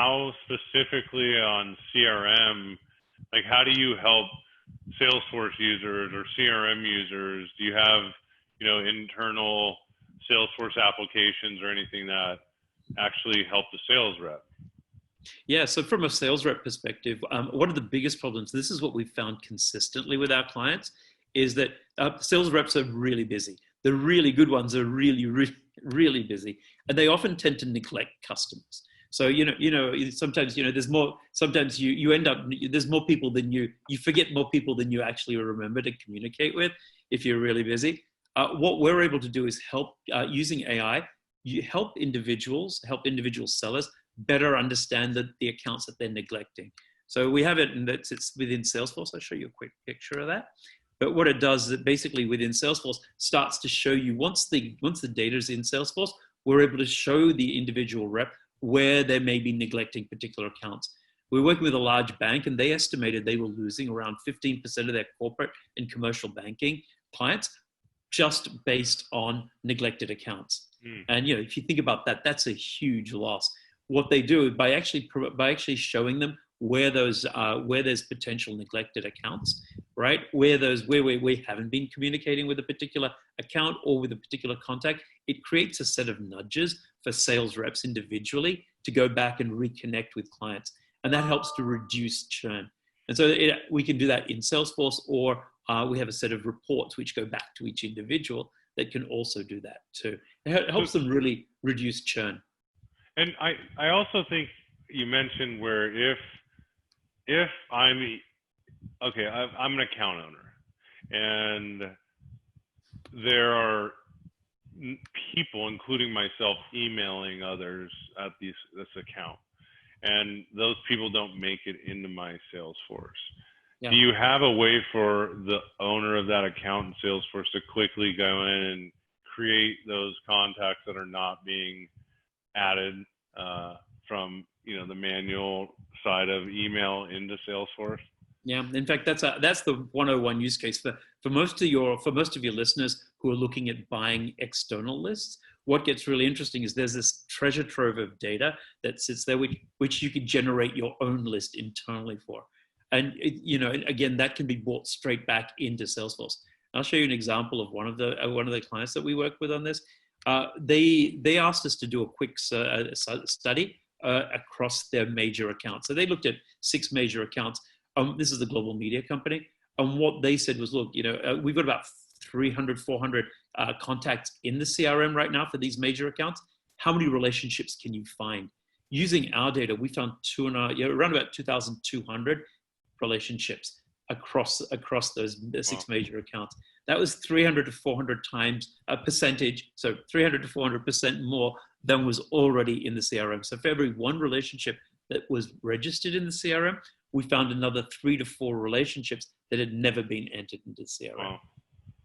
how specifically on CRM, like how do you help Salesforce users or CRM users? Do you have, internal Salesforce applications or anything that actually help the sales rep? Yeah, so from a sales rep perspective, one of the biggest problems, this is what we've found consistently with our clients, is that sales reps are really busy. The really good ones are really, really, really busy, and they often tend to neglect customers. So, sometimes, there's more, sometimes you end up, there's more people than you forget more people than you actually remember to communicate with if you're really busy. What we're able to do is help, using AI, help individual sellers better understand the accounts that they're neglecting. So we have it, and that sits within Salesforce. I'll show you a quick picture of that. But what it does is it basically within Salesforce starts to show you, once the data is in Salesforce, we're able to show the individual rep where they may be neglecting particular accounts. We're working with a large bank, and they estimated they were losing around 15% of their corporate and commercial banking clients just based on neglected accounts. And if you think about that, that's a huge loss. What they do by actually showing them where there's potential neglected accounts, right? Where we haven't been communicating with a particular account or with a particular contact, it creates a set of nudges for sales reps individually to go back and reconnect with clients, and that helps to reduce churn. And so we can do that in Salesforce, or we have a set of reports which go back to each individual that can also do that too. It helps them really reduce churn. And I also think you mentioned where if I'm an account owner, and there are people, including myself, emailing others at this account, and those people don't make it into my Salesforce. Yeah. Do you have a way for the owner of that account in Salesforce to quickly go in and create those contacts that are not being added from the manual side of email into Salesforce? Yeah, in fact, that's the 101 use case for most of your listeners who are looking at buying external lists. What gets really interesting is there's this treasure trove of data that sits there, which you can generate your own list internally for, and again, that can be brought straight back into Salesforce. I'll show you an example of one of the clients that we work with on this. They asked us to do a quick study across their major accounts. So they looked at 6 major accounts. This is a global media company. And what they said was, look, we've got about 300, 400 contacts in the CRM right now for these major accounts. How many relationships can you find? Using our data, we found around about 2,200 relationships across the 6 major accounts. That was 300 to 400 times a percentage, so 300 to 400% more than was already in the CRM. So for every one relationship that was registered in the CRM, we found another 3 to 4 relationships that had never been entered into the CRM. Wow.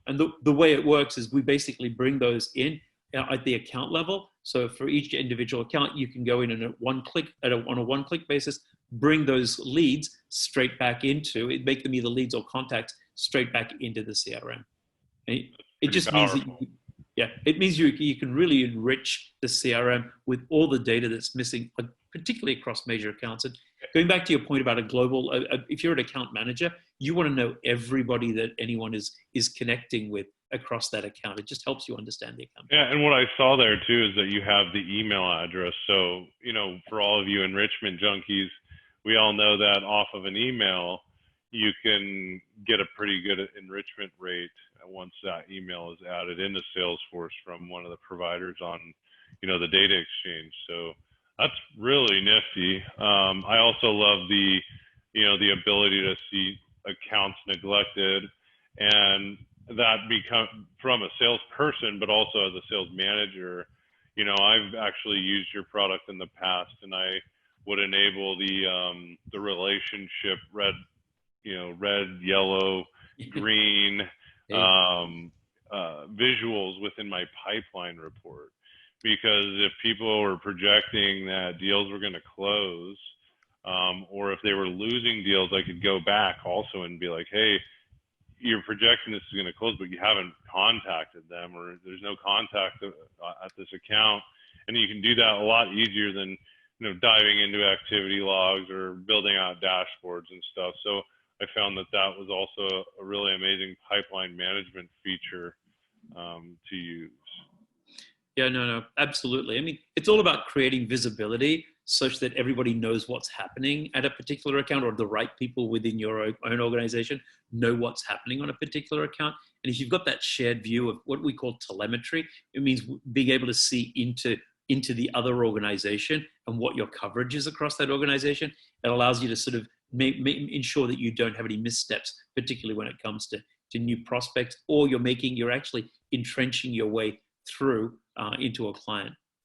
And the way it works is we basically bring those in at the account level. So for each individual account, you can go in and on a one-click basis, bring those leads straight back into it, make them either leads or contacts straight back into the CRM. And it just means that it means you can really enrich the CRM with all the data that's missing, particularly across major accounts. And going back to your point about a global, if you're an account manager, you want to know everybody that anyone is connecting with across that account. It just helps you understand the account. Yeah, and what I saw there too is that you have the email address. So, for all of you enrichment junkies, we all know that off of an email, you can get a pretty good enrichment rate once that email is added into Salesforce from one of the providers on, the DataExchange. So that's really nifty. I also love the ability to see accounts neglected, and that become from a salesperson, but also as a sales manager. I've actually used your product in the past, and I would enable the relationship red, yellow, green visuals within my pipeline report, because if people were projecting that deals were going to close, or if they were losing deals, I could go back also and be like, hey, you're projecting this is going to close, but you haven't contacted them, or there's no contact at this account. And you can do that a lot easier than diving into activity logs or building out dashboards and stuff. So I found that was also a really amazing pipeline management feature to use. Yeah, no, absolutely. I mean, it's all about creating visibility such that everybody knows what's happening at a particular account, or the right people within your own organization know what's happening on a particular account. And if you've got that shared view of what we call telemetry, it means being able to see into the other organization and what your coverage is across that organization. It allows you to sort of ensure that you don't have any missteps, particularly when it comes to new prospects, or you're actually entrenching your way through into a client.